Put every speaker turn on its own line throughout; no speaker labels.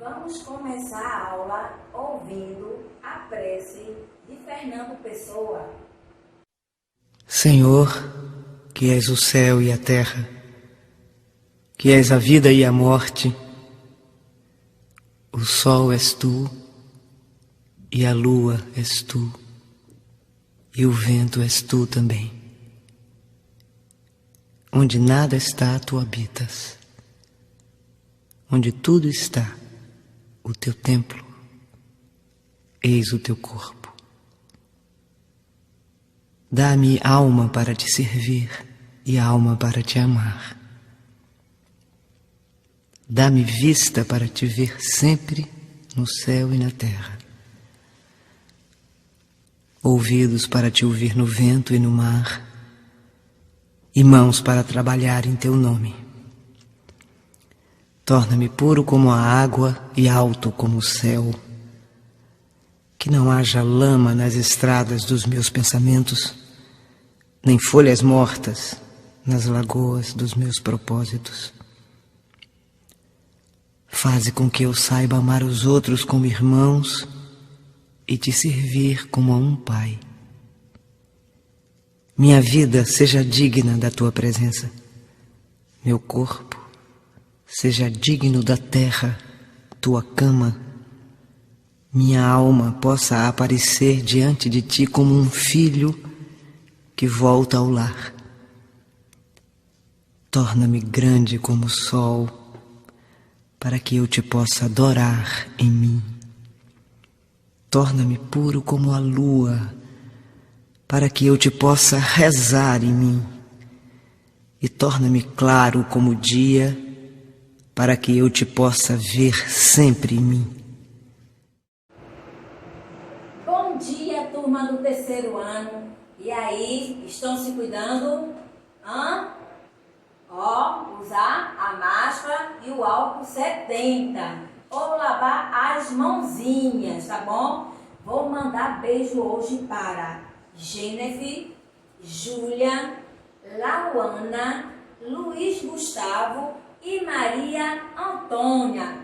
Vamos começar a aula ouvindo a prece de Fernando Pessoa.
Senhor, que és o céu e a terra, que és a vida e a morte, o sol és tu, e a lua és tu, e o vento és tu também. Onde nada está, tu habitas. Onde tudo está, o teu templo, eis o teu corpo. Dá-me alma para te servir e alma para te amar. Dá-me vista para te ver sempre no céu e na terra. Ouvidos para te ouvir no vento e no mar, e mãos para trabalhar em teu nome. Torna-me puro como a água e alto como o céu. Que não haja lama nas estradas dos meus pensamentos, nem folhas mortas nas lagoas dos meus propósitos. Faze com que eu saiba amar os outros como irmãos e te servir como a um pai. Minha vida seja digna da tua presença. Meu corpo seja digno da terra, tua cama. Minha alma possa aparecer diante de ti como um filho que volta ao lar. Torna-me grande como o sol, para que eu te possa adorar em mim. Torna-me puro como a lua, para que eu te possa rezar em mim. E torna-me claro como o dia, para que eu te possa ver sempre em mim.
Bom dia, turma do terceiro ano. E aí, estão se cuidando? Usar a máscara e o álcool 70. Ou lavar as mãozinhas, tá bom? Vou mandar beijo hoje para Jennifer, Júlia, Lauana, Luiz Gustavo e Maria Antônia.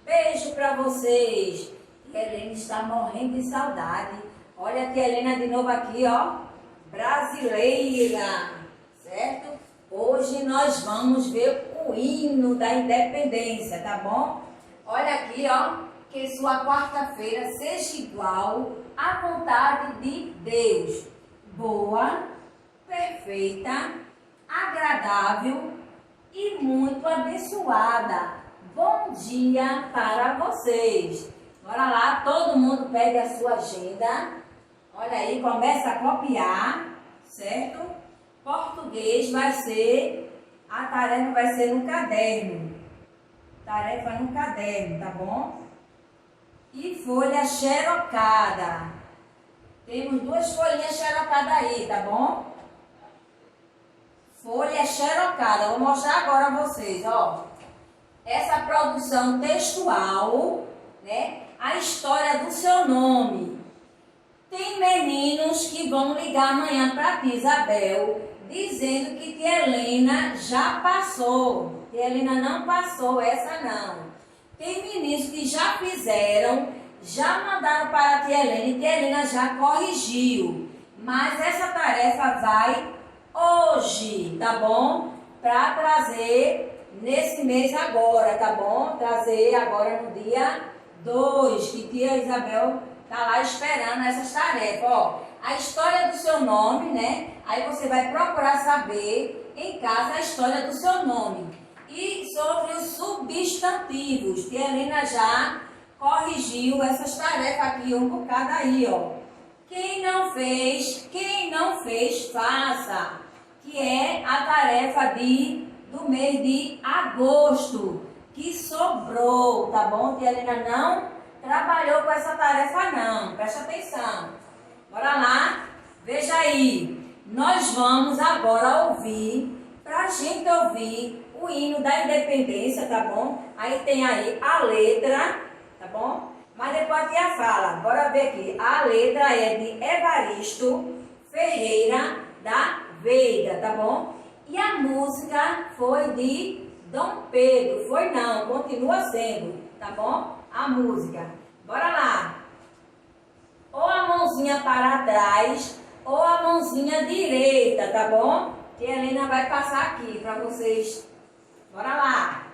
Beijo para vocês. E a Helena está morrendo de saudade. Olha a tia Helena de novo aqui, ó. Brasileira, certo? Hoje nós vamos ver o hino da independência, tá bom? Olha aqui, ó. Que sua quarta-feira seja igual à vontade de Deus. Boa, perfeita, agradável e muito abençoada. Bom dia para vocês. Bora lá, todo mundo pegue a sua agenda. Olha aí, começa a copiar, certo? Português vai ser, a tarefa vai ser no caderno. Tarefa no caderno, tá bom? E folha xerocada. Temos duas folhinhas xerocadas aí, tá bom? Folha xerocada. Vou mostrar agora a vocês, ó. Essa produção textual, né? A história do seu nome. Tem meninos que vão ligar amanhã para tia Isabel, dizendo que tia Helena já passou. Tia Helena não passou, essa não. Tem meninos que já fizeram, já mandaram para a tia Helena e tia Helena já corrigiu. Mas essa tarefa vai hoje, tá bom? Para trazer nesse mês agora, tá bom? Trazer agora no dia 2, que tia Isabel tá lá esperando essas tarefas, ó. A história do seu nome, né? Aí você vai procurar saber em casa a história do seu nome. E sobre os substantivos, que a Helena já corrigiu essas tarefas aqui, um bocado aí, ó. Quem não fez, faça. Que é a tarefa do mês de agosto, que sobrou, tá bom? Que a Helena não trabalhou com essa tarefa não, presta atenção. Bora lá, veja aí. Nós vamos agora ouvir, pra gente ouvir o hino da independência, tá bom? Aí tem aí a letra, tá bom? Mas depois a tia fala, bora ver aqui. A letra é de Evaristo Ferreira da Veiga, tá bom? E a música foi de Dom Pedro, foi não, continua sendo, tá bom? A música. Bora lá. Ou a mãozinha para trás, ou a mãozinha direita, tá bom? Que a Helena vai passar aqui para vocês. Bora lá.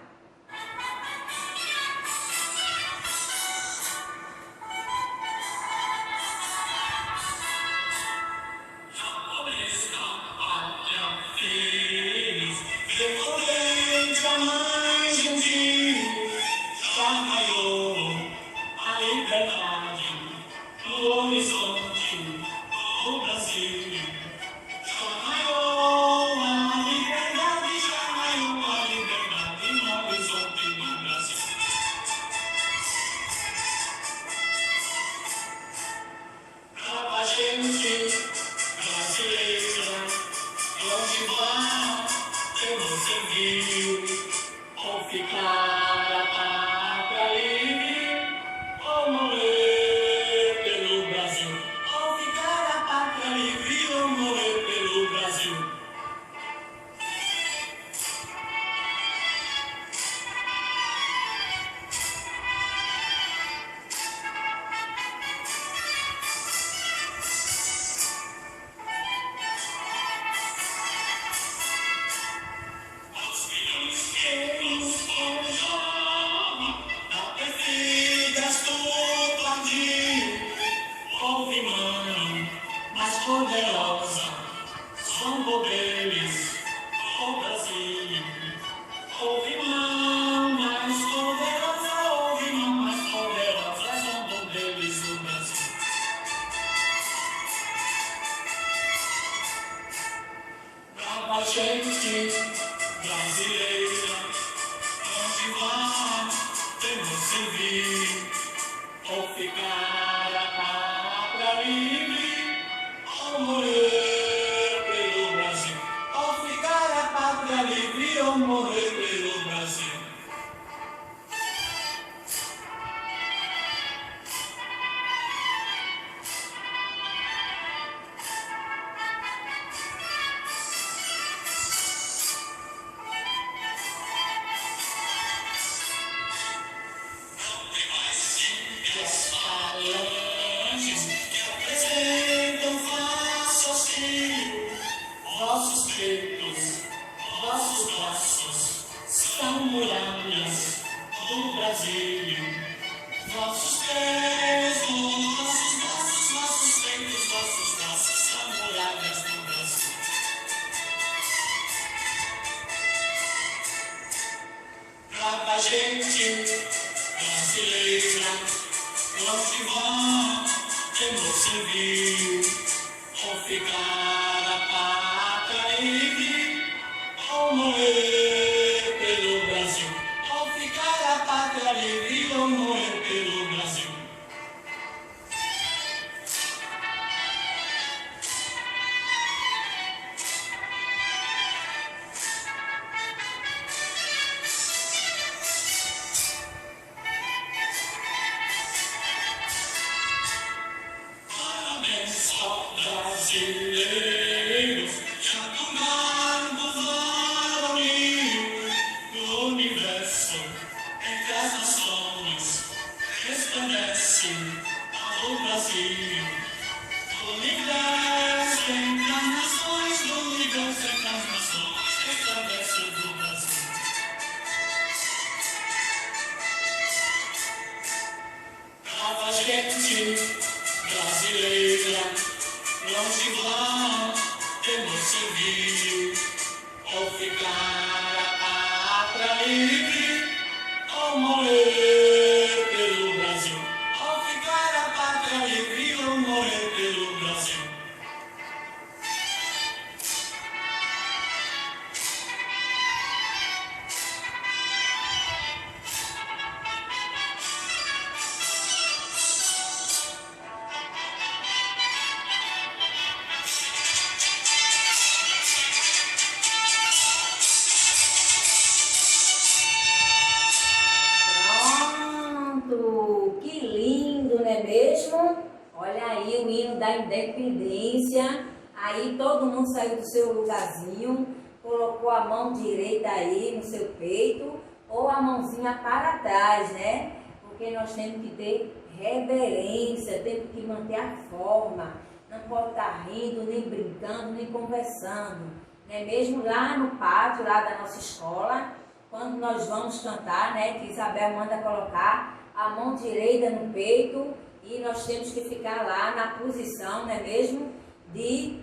Da independência, aí todo mundo saiu do seu lugarzinho, colocou a mão direita aí no seu peito, ou a mãozinha para trás, né? porque nós temos que ter reverência, temos que manter a forma, não pode estar rindo, nem brincando, nem conversando, né? Mesmo lá no pátio, lá da nossa escola, quando nós vamos cantar, né, que Isabel manda colocar a mão direita no peito e nós temos que ficar lá na posição, não é mesmo, de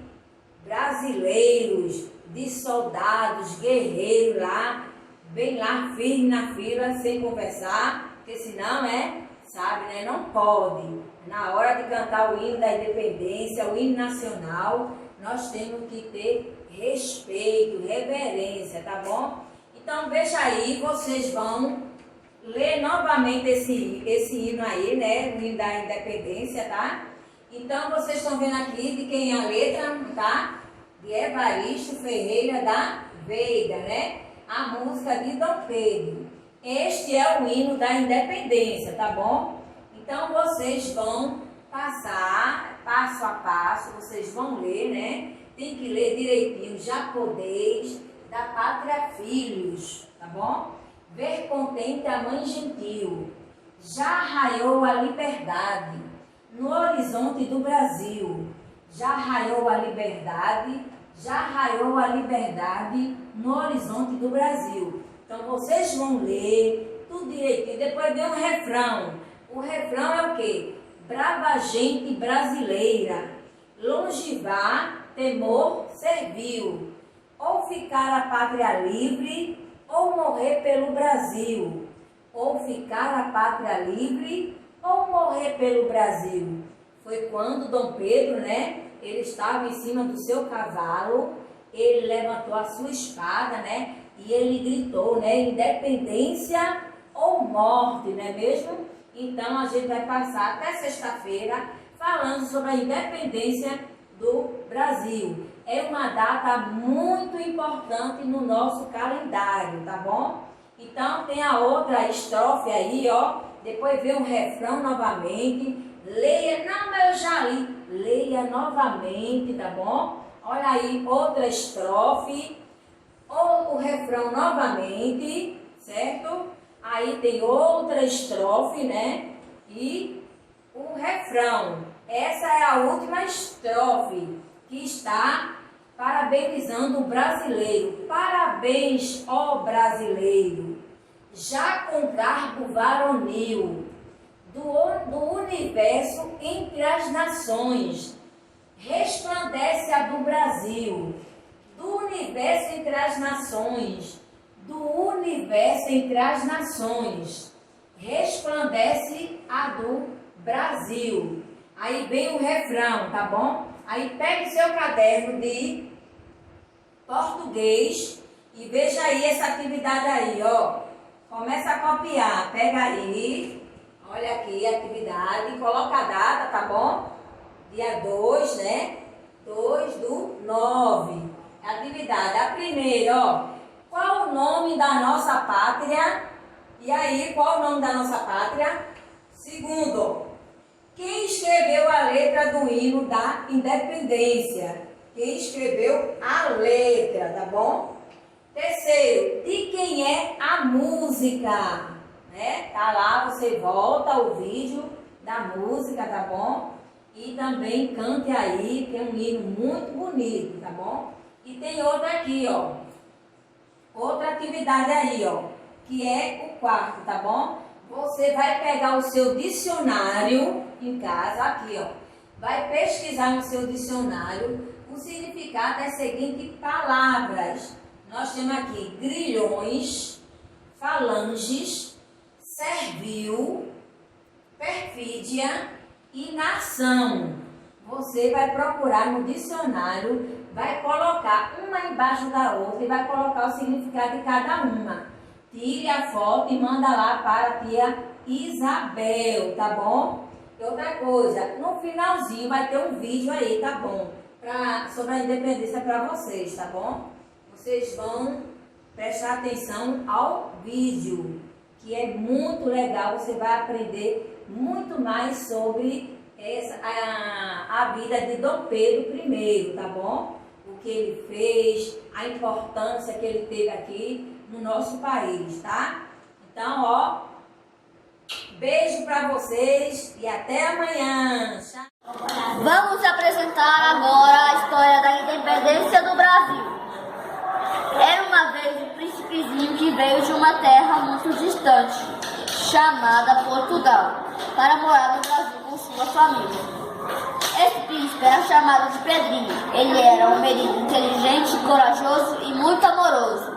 brasileiros, de soldados, guerreiros lá, bem lá, firme na fila, sem conversar, porque senão, sabe, né, não pode. Na hora de cantar o hino da independência, o hino nacional, nós temos que ter respeito, reverência, tá bom? Então, veja aí, vocês vão ler novamente esse hino aí, né, o hino da independência, tá? Então, vocês estão vendo aqui de quem é a letra, tá? De Evaristo Ferreira da Veiga, né? A música de Dom Pedro. Este é o hino da independência, tá bom? Então, vocês vão passar passo a passo, vocês vão ler, né? Tem que ler direitinho, já podeis da pátria filhos, tá bom? Ver contente a mãe gentil, já raiou a liberdade no horizonte do Brasil, já raiou a liberdade, já raiou a liberdade no horizonte do Brasil. Então vocês vão ler tudo direitinho, depois vem um refrão. O refrão é o quê? Brava gente brasileira, longe vá, temor serviu, ou ficar a pátria livre, ou morrer pelo Brasil, ou ficar a pátria livre, ou morrer pelo Brasil. Foi quando Dom Pedro, né, ele estava em cima do seu cavalo, ele levantou a sua espada, né, e ele gritou, né, independência ou morte, não é mesmo? Então a gente vai passar até sexta-feira falando sobre a independência do Brasil. É uma data muito importante no nosso calendário, tá bom? Então tem a outra estrofe aí, ó. Depois vem o refrão novamente. Leia, não, eu já li. Leia novamente, tá bom? Olha aí, outra estrofe. Ou o refrão novamente, certo? Aí tem outra estrofe, né? E o refrão. Essa é a última estrofe que está parabenizando o brasileiro. Parabéns, ó brasileiro, já com garbo varonil, do universo entre as nações, resplandece a do Brasil, do universo entre as nações, do universo entre as nações, resplandece a do Brasil. Aí vem o refrão, tá bom? Aí pegue seu caderno de português e veja aí essa atividade aí, ó. Começa a copiar, pega aí, olha aqui a atividade, coloca a data, tá bom? Dia 2, né? 2/9. Atividade, a primeira, ó. Qual o nome da nossa pátria? E aí, qual o nome da nossa pátria? Segundo, quem escreveu a letra do hino da independência? Quem escreveu a letra, tá bom? Terceiro, de quem é a música? Né? Tá lá, você volta ao vídeo da música, tá bom? E também cante aí, que é um hino muito bonito, tá bom? E tem outra aqui, ó. Outra atividade aí, ó, que é o quarto, tá bom? Você vai pegar o seu dicionário em casa, aqui, ó. Vai pesquisar no seu dicionário o significado das seguintes palavras. Nós temos aqui grilhões, falanges, servil, perfídia e nação. Você vai procurar no dicionário, vai colocar uma embaixo da outra e vai colocar o significado de cada uma. Tire a foto e manda lá para a tia Isabel, tá bom? E outra coisa, no finalzinho vai ter um vídeo aí, tá bom? Sobre a independência para vocês, tá bom? Vocês vão prestar atenção ao vídeo, que é muito legal, você vai aprender muito mais sobre a vida de Dom Pedro I, tá bom? O que ele fez, a importância que ele teve aqui no nosso país, tá? Então, ó, Beijo para vocês e até amanhã.
Vamos apresentar agora a história da independência do Brasil. Era uma vez um príncipezinho que veio de uma terra muito distante, chamada Portugal, para morar no Brasil com sua família. Esse príncipe era chamado de Pedrinho. Ele era um menino inteligente, corajoso e muito amoroso.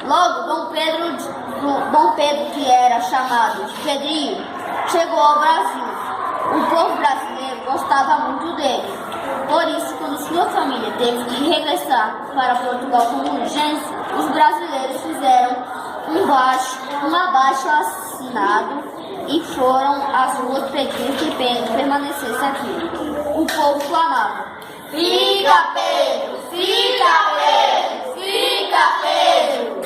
Logo, Dom Pedro, que era chamado de Pedrinho, chegou ao Brasil. O povo brasileiro gostava muito dele. Por isso, quando sua família teve que regressar para Portugal com urgência, os brasileiros fizeram um abaixo-assinado e foram às ruas pedir que Pedro permanecesse aqui. O povo clamava: "Fica, Pedro! Fica, Pedro! Fica, Pedro!"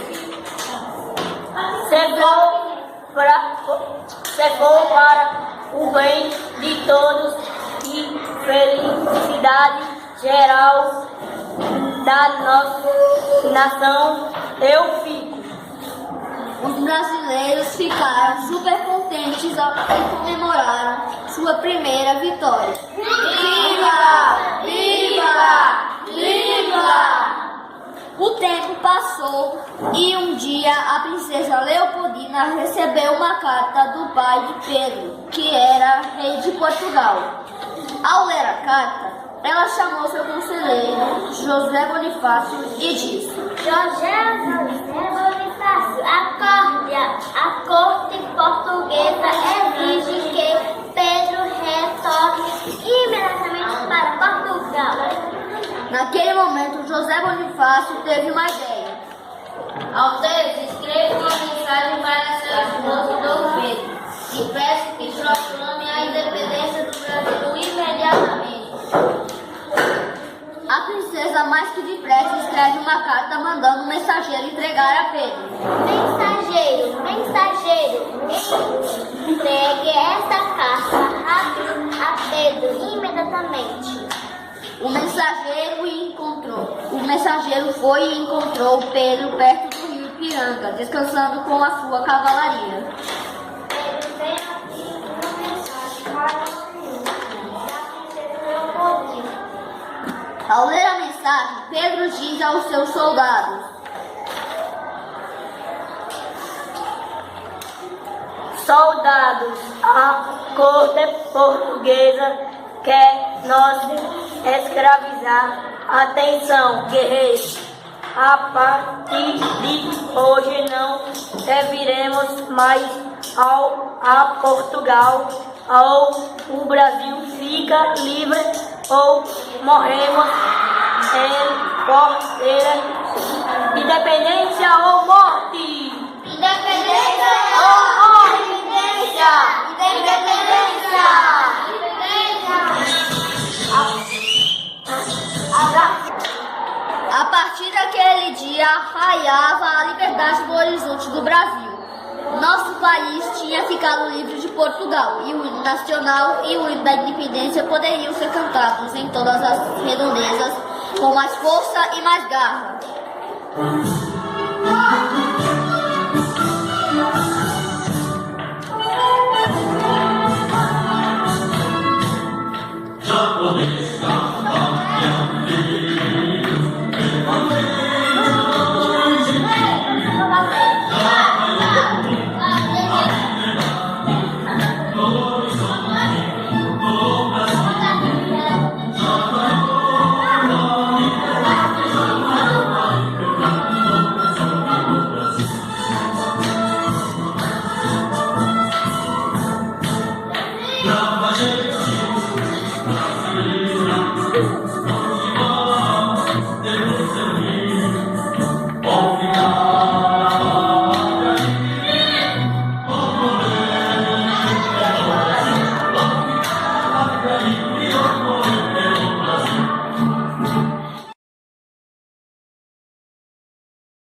Chegou para o bem de todos e felicidade geral da nossa nação. Eu fico.
Os brasileiros ficaram super contentes e comemoraram sua primeira vitória. Viva! Viva! Viva! O tempo passou e um dia a princesa Leopoldina recebeu uma carta do pai de Pedro, que era rei de Portugal. Ao ler a carta, ela chamou seu conselheiro, José Bonifácio, e disse:
José Bonifácio, acorde! A corte portuguesa exige que Pedro retorne imediatamente para Portugal.
Naquele momento, José Bonifácio teve uma ideia. Alteza, escreva uma mensagem para seu esposo Dom Pedro e peço que proclame a independência do Brasil imediatamente. A princesa, mais que depressa, escreve uma carta mandando o mensageiro entregar a Pedro.
Mensageiro, entregue esta carta rápido a Pedro imediatamente.
O mensageiro foi e encontrou Pedro perto do rio Ipiranga, descansando com a sua cavalaria.
Pedro veio aqui uma mensagem para o senhor da princesa Leopoldina.
Ao ler a mensagem, Pedro diz aos seus soldados:
Soldados, a corte portuguesa quer nos escravizar. Atenção, guerreiros! A partir de hoje não serviremos mais a Portugal. Ou o Brasil fica livre ou morremos em porteira. Independência ou morte!
Independência!
Ou morte!
Independência! A partir daquele dia, raiava a liberdade no horizonte do Brasil. Nosso país tinha ficado livre de Portugal e o hino nacional e o hino da independência poderiam ser cantados em todas as redondezas com mais força e mais garra.
No.